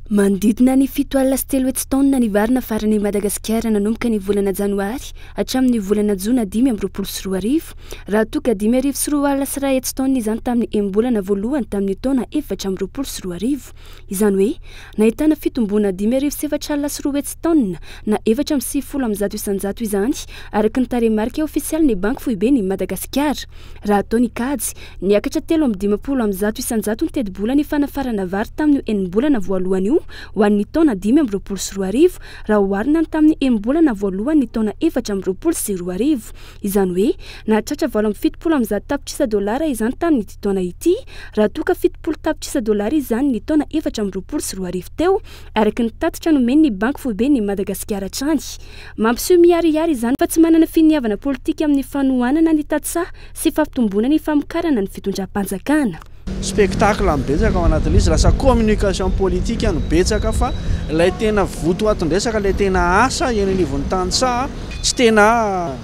Manodidina ny 7 sy taona ny varina farany Madagasikara nanomboka ny volana Janoary hatramin'ny volana Jona 2024 raha toka 2024 sy 1 taona izany tamin'ny embolana voalohany tamin'ny taona 2024 izany hoe nahitana fitombona 2024 sy 1 taona na 4.9 isanjato izany araka ny taremarika ofisialy ny banky foibe ny Madagasikara raha atao ny kajy niakatra 3.50 isanjato ny tedi-bola ny fanafarana vary tamin'ny enimbolana voalohany ho an'ny taona 2024 raha oharina tamin'ny enimbolana voalohany ny taona 2024 izany hoe nahatratra $770 izany tamin'ny taona ity raha toka $700 izany ny taona 2024 teo araka ny tatitra nomeny ny banky foibe ny Madagasikara trany mampiseho miharihary izany fa tsy manana finiavana politika amin'ny fanohanana ny tatsaha sy fampitomboana ny famokarana ny fitondram-panjakana. Spectacle betsaka ao anatin'izy izy lasa communication politique no betsaka fa ilay tena voto atondresaka ilay tena asa eny anivon'ny tantsaha tsy tena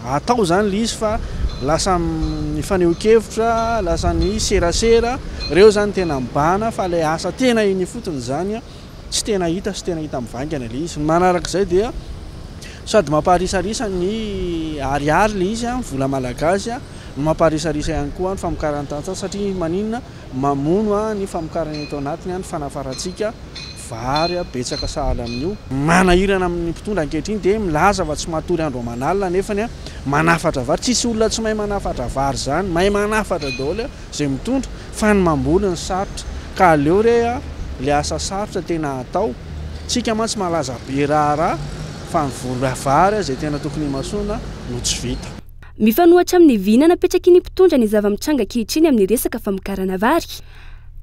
atao zany le izy fa lasa mifaneho-kevitra lasa ny serasera reo zany tena mibana fa ilay asa tena iny fotony zany tsy tena hita mivangana le izy manarak'izay dia sady mampaharisarisa ny ariary le izy vola malagasy mampaharisarisa ihany koa ny famokarana tantsaha satria maninona mamono ny famokarana eto anatiny ny fanafaratsika vary betsaka sahala amin'io manahirana amin'ny mpitondra ankehitriny dia milaza fa tsy matory andro manalina nefany manafatra vary tsisy olona tsy mahay manafatra vary zany mahay manafatra daholo zay mitondra fa ny mamboly ny sarotra ka aleo re le asa sarotra tena atao tsika mantsy malaza be raharaha fa ny vola vary zay tena tokony masoana no tsy vita. Mifanohatra amin'ny vina napetraky ny mpitondra ny zava-mitranga ankehitriny amin'ny resaka famokarana vary.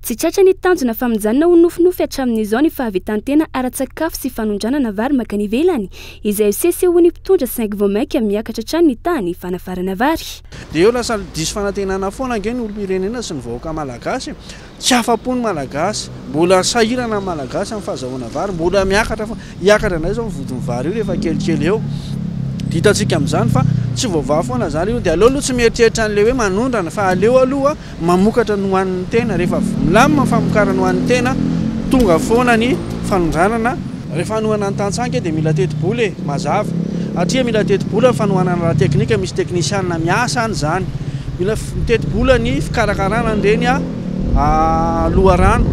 Tsy tratra ny tanjona famonjanana ho nofinofy hatramin'izao ny fahavitantena ara-tsakafo sy fanondranana vary makany ivelany izay seseho ny mpitondra saingy vao maika miakatra hatrany ny tany fanafarana vary. Dia eo lasa diso fanantenana foana ange ny olom-pirenena sy ny vahoaka malagasy tsy afa-pony malagasy mbola sahirana malagasy amin'ny fahazahoana vary mbola miakatra hiakatra indray zao mivodiny vary io rehefa kelikely eo hitatsika amin'izany fa tsy voavaha foana zany io dia aleo aloha tsy mieritreritra an'le hoe manondrana fa aleo aloha mamokatra ny hoan'ny tena rehefa milamina famokarana ny hoan'ny tena tonga foana ny fanondranana rehefa hanohana ny tantsaha dia mila teti-bola mazava atria mila teti-bola fanohanana raha teknika misy teknisianina miasa any zany mila teti-bola ny fikarakarana an'ireny loharano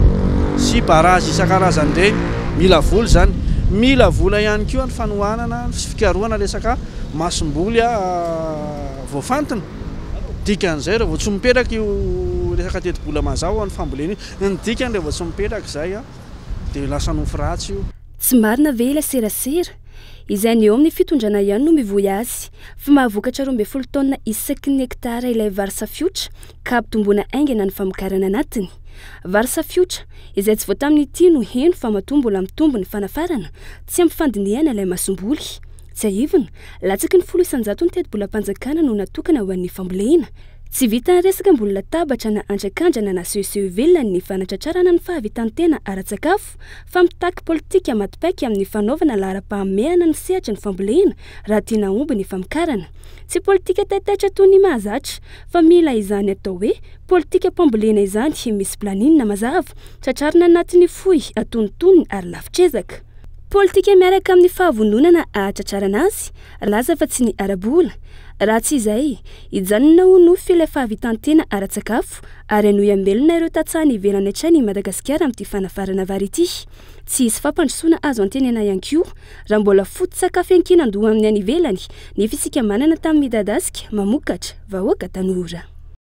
sy barazy isan-karazany ireny mila vola zany mila vola ihany koa ny fanohanana sy fikarohana resaka masom-boly voafantina dikan'izay rehefa tsy mipetraka io resaka teti-bola mazava ny fambolena io ny dikany rehefa tsy mipetraka izay dia lasa nofo ratsy io. Tsy marina ve ilay serasera izay ny eo amin'ny fitondrana ihany no mivoy azy fa mahavokatra 12 taona isaky ny hektara ilay vary safiotra ka ampitomboana aingana ny famokarana anatiny. Vary safiotra izay tsy voata amin'ny ity no heno fa matombola mitombo ny fanafarana tsy ampifandiniana ilay masom-boly. Tsy aivona latsaky ny 10 isanjato ny teti-bolam-panjakana no natokana ho an'ny fambolena. Tsy vita ny resaka ambony latabatra na andrakandrana na sehoseho velona ny fanatratrarana ny fahavitantena ara-tsakafo fa mitaky politika matipaika amin'ny fanaovana lahara-pahamehana ny sehatra ny fambolena raha tiana omby ny famokarana. Tsy politika taitaitra toy ny mahazatra fa mila izany atao hoe politika mpambolena izany misy planinina mazava tratrarina anatin'ny fohy atonontonony ary lafitrezaka. Politika miaraka amin'ny fahavononana ahatratrarana azy laza fa tsy ny arabola. Raha tsy izay ijanona ho nofy ilay fahavitantena ara-tsakafo ary hanoham-belona ireo tantsaha ivelany hatrany Madagasikara amin'ity fanafarana vary ity. Tsy hisy fampandrosoana azo antenena ihany koa raha mbola foto-tsakafo iankinan-doha amin'ny any ivelany nefa isika manana tamin'ny midadasika mamokatra vahoaka tanora.